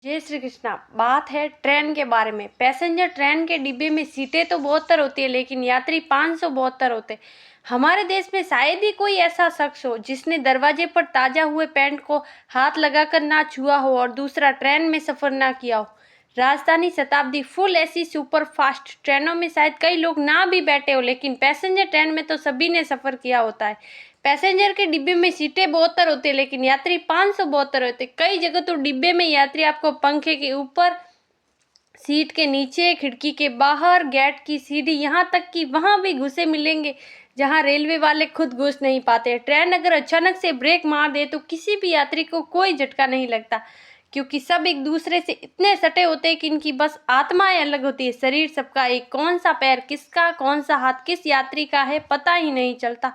जय श्री कृष्णा। बात है ट्रेन के बारे में। पैसेंजर ट्रेन के डिब्बे में सीटें तो 72 होती है, लेकिन यात्री 572 होते। हमारे देश में शायद ही कोई ऐसा शख्स हो जिसने दरवाजे पर ताजा हुए पैंट को हाथ लगाकर ना छुआ हो और दूसरा ट्रेन में सफर ना किया हो। राजधानी शताब्दी फुल एसी सुपर फास्ट ट्रेनों में शायद कई लोग ना भी बैठे हो, लेकिन पैसेंजर ट्रेन में तो सभी ने सफर किया होता है। पैसेंजर के डिब्बे में सीटें 72 होती है, लेकिन यात्री 572 होते। कई जगह तो डिब्बे में यात्री आपको पंखे के ऊपर, सीट के नीचे, खिड़की के बाहर, गेट की सीढ़ी, यहाँ तक कि वहां भी घुसे मिलेंगे जहां रेलवे वाले खुद घुस नहीं पाते। ट्रेन अगर अचानक से ब्रेक मार दे तो किसी भी यात्री को कोई झटका नहीं लगता, क्योंकि सब एक दूसरे से इतने सटे होते हैं कि इनकी बस आत्माएं अलग होती है। शरीर सबका एक, कौन सा पैर किसका, कौन सा हाथ किस यात्री का है, पता ही नहीं चलता।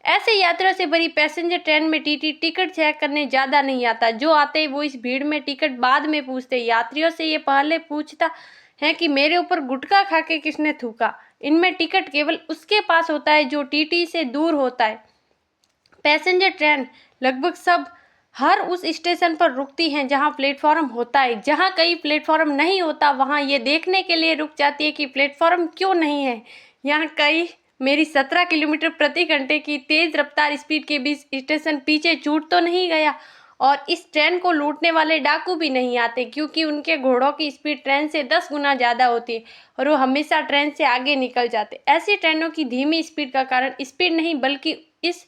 ऐसे यात्रियों से भरी पैसेंजर ट्रेन में टीटी टिकट चेक करने ज्यादा नहीं आता। जो आते हैं वो इस भीड़ में टिकट बाद में पूछते। यात्रियों से ये पहले पूछता है कि मेरे ऊपर गुटखा खा के किसने थूका। इनमें टिकट केवल उसके पास होता है जो टीटी से दूर होता है। पैसेंजर ट्रेन लगभग सब हर उस स्टेशन पर रुकती हैं जहां प्लेटफॉर्म होता है। जहां कई प्लेटफॉर्म नहीं होता वहां ये देखने के लिए रुक जाती है कि प्लेटफॉर्म क्यों नहीं है। यहाँ कई मेरी 17 किलोमीटर प्रति घंटे की तेज रफ्तार स्पीड के बीच स्टेशन पीछे छूट तो नहीं गया, और इस ट्रेन को लूटने वाले डाकू भी नहीं आते, क्योंकि उनके घोड़ों की स्पीड ट्रेन से 10 गुना ज़्यादा होती है और वो हमेशा ट्रेन से आगे निकल जाते। ऐसी ट्रेनों की धीमी स्पीड का कारण स्पीड नहीं, बल्कि इस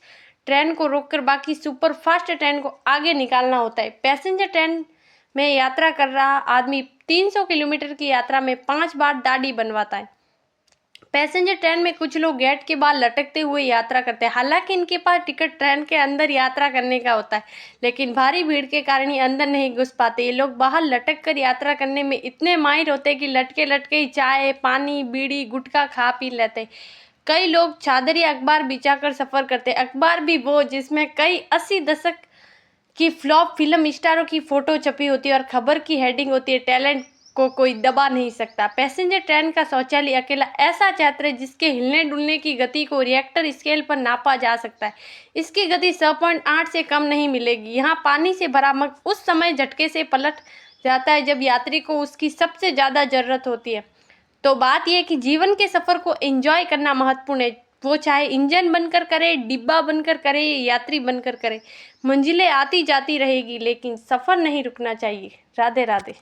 ट्रेन को रोककर बाकी सुपर फास्ट ट्रेन को आगे निकालना होता है। पैसेंजर ट्रेन में यात्रा कर रहा आदमी 300 किलोमीटर की यात्रा में 5 बार दाढ़ी बनवाता है। पैसेंजर ट्रेन में कुछ लोग गेट के बाहर लटकते हुए यात्रा करते हैं। हालांकि इनके पास टिकट ट्रेन के अंदर यात्रा करने का होता है, लेकिन भारी भीड़ के कारण ये अंदर नहीं घुस पाते। ये लोग बाहर लटक कर यात्रा करने में इतने माहिर होते हैं कि लटके लटके ही चाय, पानी, बीड़ी, गुटखा खा पी लेते। कई लोग चादर या अखबार बिछाकर सफर करते। अखबार भी वो जिसमें कई 80 दशक की फ्लॉप फिल्म स्टारों की फोटो छपी होती है और खबर की हेडिंग होती है, टैलेंट को कोई दबा नहीं सकता। पैसेंजर ट्रेन का शौचालय अकेला ऐसा क्षेत्र है जिसके हिलने डुलने की गति को रिएक्टर स्केल पर नापा जा सकता है। इसकी गति 6.8 से कम नहीं मिलेगी। यहाँ पानी से भरा मग उस समय झटके से पलट जाता है जब यात्री को उसकी सबसे ज़्यादा ज़रूरत होती है। तो बात यह है कि जीवन के सफ़र को एंजॉय करना महत्वपूर्ण है। वो चाहे इंजन बनकर करे, डिब्बा बनकर करे, यात्री बनकर करे। मंजिलें आती जाती रहेगी, लेकिन सफ़र नहीं रुकना चाहिए। राधे राधे।